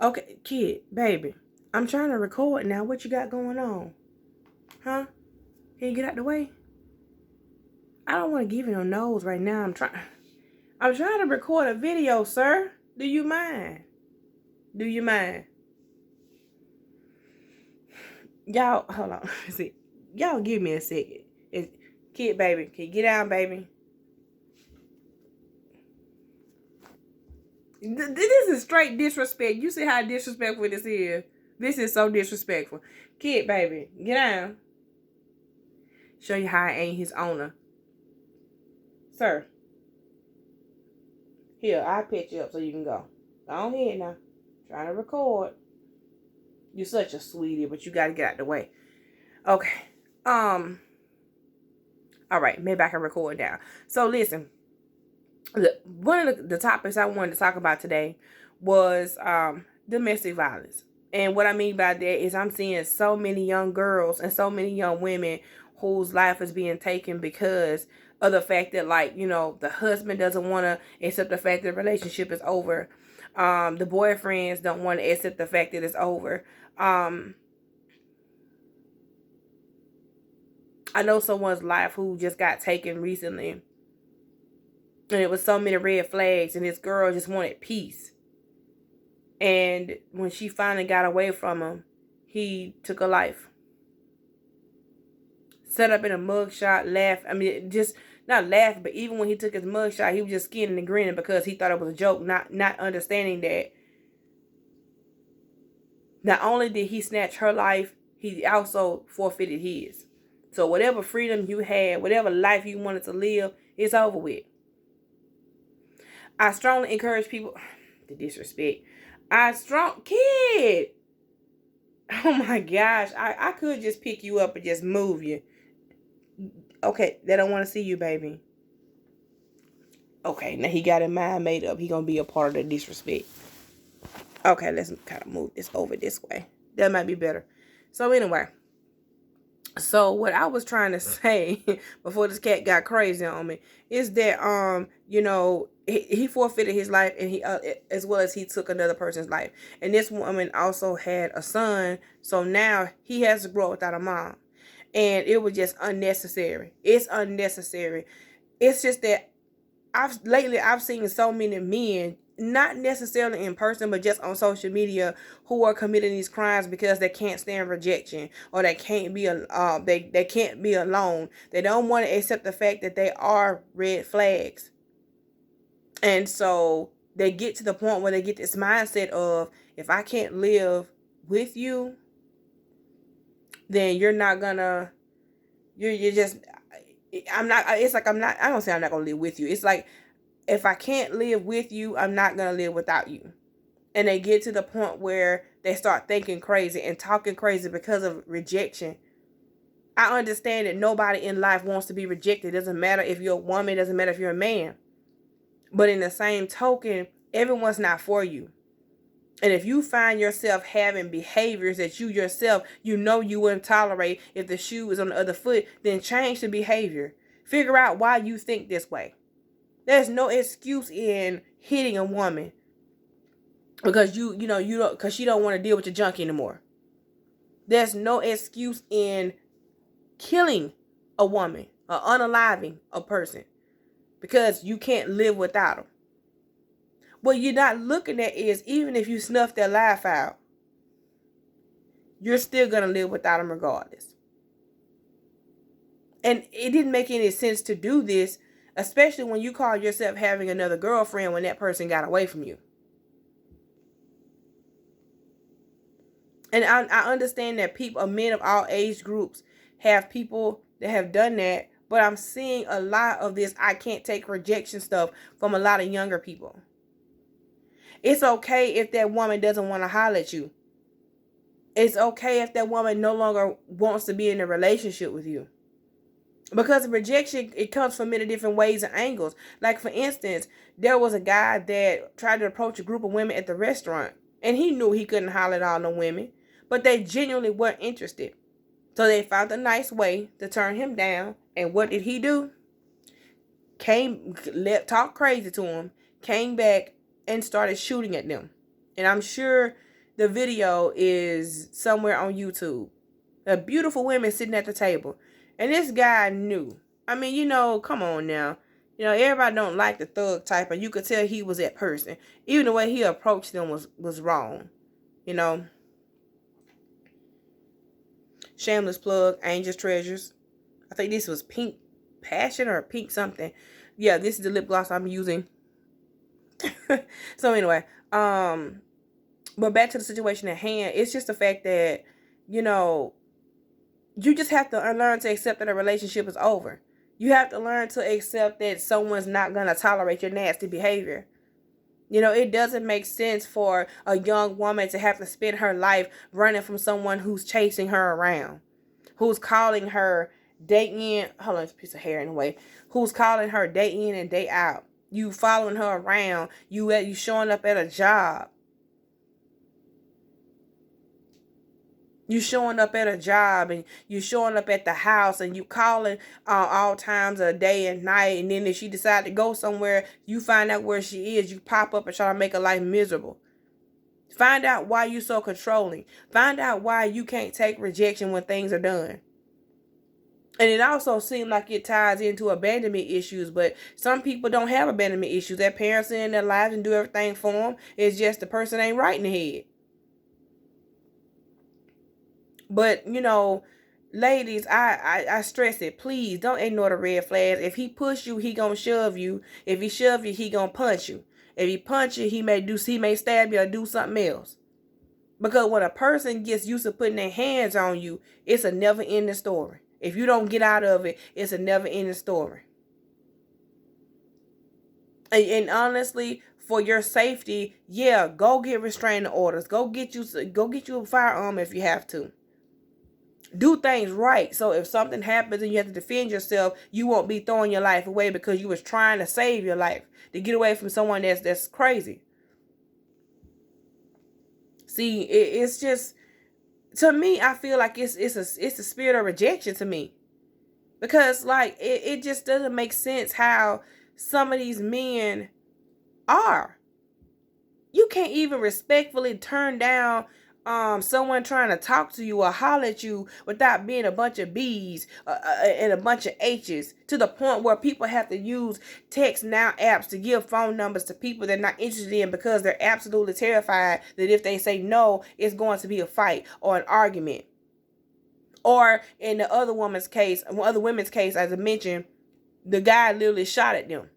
Okay, kid, baby. I'm trying to record now. What you got going on? Huh? Can you get out the way? I don't want to give you no nose right now. I'm trying to record a video, sir. Do you mind? Do you mind? Y'all, hold on. See, y'all give me a second. Kid, baby, can you get down, baby? This is straight disrespect. You see how disrespectful this is? This is so disrespectful. Kid, baby, get down. Show you how I ain't his owner. Sir. Here, I'll pitch you up so you can go. Go on ahead now. Trying to record. You're such a sweetie, but you gotta get out the way. Okay. All right, maybe I can record now. So listen. One of the topics I wanted to talk about today was domestic violence. And what I mean by that is I'm seeing so many young girls and so many young women whose life is being taken because of the fact that, like, you know, the husband doesn't want to accept the fact that the relationship is over. The boyfriends don't want to accept the fact that it's over. I know someone's life who just got taken recently. And it was so many red flags. And this girl just wanted peace. And when she finally got away from him, he took her life. Set up in a mugshot, laugh. I mean, just not laugh, but even when he took his mugshot, he was just skinning and grinning because he thought it was a joke, not understanding that not only did he snatch her life, he also forfeited his. So whatever freedom you had, whatever life you wanted to live, it's over with. I strongly encourage people the disrespect. Kid. Oh my gosh. I could just pick you up and just move you. Okay, they don't want to see you, baby. Okay, now he got his mind made up. He gonna be a part of the disrespect. Okay, let's kind of move this over this way. That might be better. So anyway. So what I was trying to say before this cat got crazy on me is that you know, he forfeited his life, and he as well as he took another person's life. And this woman also had a son, so now he has to grow up without a mom. And it was just unnecessary. It's unnecessary. It's just that I've seen so many men, not necessarily in person, but just on social media, who are committing these crimes because they can't stand rejection, or they can't be they can't be alone. They don't want to accept the fact that they are red flags. And so they get to the point where they get this mindset of, if I can't live with you, then you're not gonna you're just I'm not it's like I don't say I'm not gonna live with you. It's like, if I can't live with you, I'm not going to live without you. And they get to the point where they start thinking crazy and talking crazy because of rejection. I understand that nobody in life wants to be rejected. It doesn't matter if you're a woman. It doesn't matter if you're a man. But in the same token, everyone's not for you. And if you find yourself having behaviors that you yourself, you know you wouldn't tolerate if the shoe is on the other foot, then change the behavior. Figure out why you think this way. There's no excuse in hitting a woman because you don't, because she don't want to deal with your junk anymore. There's no excuse in killing a woman or unaliving a person because you can't live without them. What you're not looking at is, even if you snuff their life out, you're still going to live without them regardless. And it didn't make any sense to do this, especially when you call yourself having another girlfriend when that person got away from you. And I understand that men of all age groups have people that have done that, but I'm seeing a lot of this I can't take rejection stuff from a lot of younger people. It's okay if that woman doesn't want to holler at you. It's okay if that woman no longer wants to be in a relationship with you. Because rejection, it comes from many different ways and angles. Like, for instance, there was a guy that tried to approach a group of women at the restaurant. And he knew he couldn't holler at all no women. But they genuinely weren't interested. So they found a nice way to turn him down. And what did he do? Talked crazy to him. Came back and started shooting at them. And I'm sure the video is somewhere on YouTube. A beautiful women sitting at the table. And this guy knew. I mean, come on now. Everybody don't like the thug type, and you could tell he was that person. Even the way he approached them was wrong. Shameless plug, Angel's Treasures. I think this was Pink Passion or Pink something. Yeah, this is the lip gloss I'm using. So anyway, but back to the situation at hand. It's just the fact that, you just have to learn to accept that a relationship is over. You have to learn to accept that someone's not going to tolerate your nasty behavior. It doesn't make sense for a young woman to have to spend her life running from someone who's chasing her around, who's calling her day in. Hold on, it's a piece of hair in the way. Who's calling her day in and day out. You following her around. You showing up at a job. You showing up at a job, and you showing up at the house, and you calling all times of the day and night. And then if she decide to go somewhere, you find out where she is. You pop up and try to make her life miserable. Find out why you so controlling. Find out why you can't take rejection when things are done. And it also seems like it ties into abandonment issues, but some people don't have abandonment issues. Their parents are in their lives and do everything for them. It's just the person ain't right in the head. But, ladies, I stress it. Please don't ignore the red flags. If he push you, he gonna shove you. If he shove you, he gonna punch you. If he punch you, he may stab you or do something else. Because when a person gets used to putting their hands on you, it's a never-ending story. If you don't get out of it, it's a never-ending story. And honestly, for your safety, yeah, go get restraining orders. Go get you a firearm if you have to. Do things right, so if something happens and you have to defend yourself, you won't be throwing your life away because you was trying to save your life, to get away from someone that's crazy. See, it's just, to me, I feel like it's a spirit of rejection to me, because like it just doesn't make sense how some of these men are. You can't even respectfully turn down someone trying to talk to you or holler at you without being a bunch of B's and a bunch of H's, to the point where people have to use text now apps to give phone numbers to people they're not interested in because they're absolutely terrified that if they say no, it's going to be a fight or an argument. Or in the other women's case, as I mentioned, the guy literally shot at them.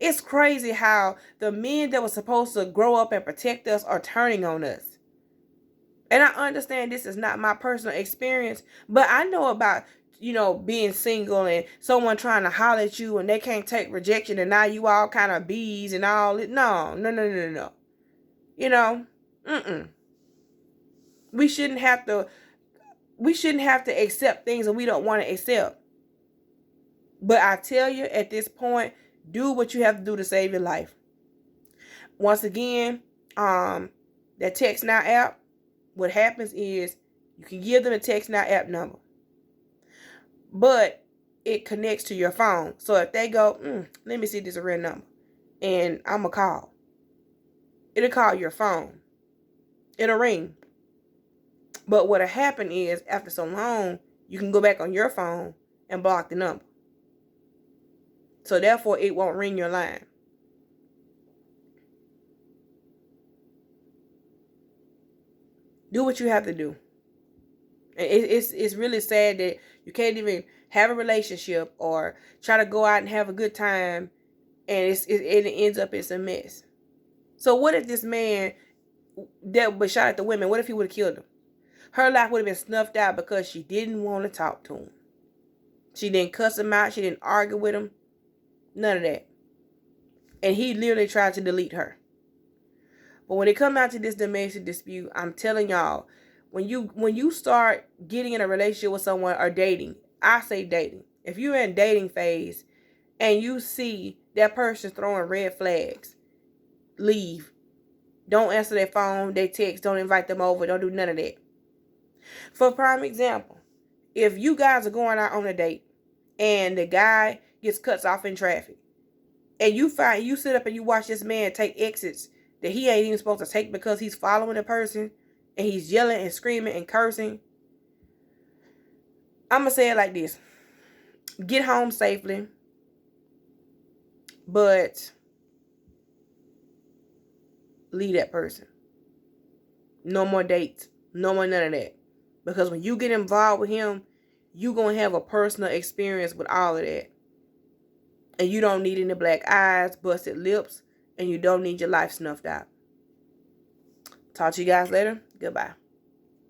It's crazy how the men that were supposed to grow up and protect us are turning on us. And I understand this is not my personal experience, but I know about, being single and someone trying to holler at you and they can't take rejection, and now you all kind of bees and all it. No. We shouldn't have to accept things that we don't want to accept. But I tell you, at this point, do what you have to do to save your life. Once again, that Text Now app, what happens is you can give them a Text Now app number, but it connects to your phone. So if they go, let me see if this is a real number, and I'm going to call, it'll call your phone. It'll ring. But what'll happen is, after so long, you can go back on your phone and block the number. So therefore, it won't ring your line. Do what you have to do. It's really sad that you can't even have a relationship or try to go out and have a good time, and it ends up it's a mess. So what if this man that was shot at the women, what if he would have killed him? Her life would have been snuffed out because she didn't want to talk to him. She didn't cuss him out. She didn't argue with him. None of that. And he literally tried to delete her. But when it comes out to this domestic dispute, I'm telling y'all, when you start getting in a relationship with someone or dating, I say dating. If you're in dating phase and you see that person throwing red flags, leave. Don't answer their phone, they text, don't invite them over, don't do none of that. For prime example, if you guys are going out on a date and the guy gets cut off in traffic, and you sit up and you watch this man take exits that he ain't even supposed to take because he's following a person and he's yelling and screaming and cursing. I'm gonna say it like this: get home safely, but leave that person. No more dates. No more none of that. Because when you get involved with him, you're going to have a personal experience with all of that. And you don't need any black eyes, busted lips, and you don't need your life snuffed out. Talk to you guys later. Goodbye.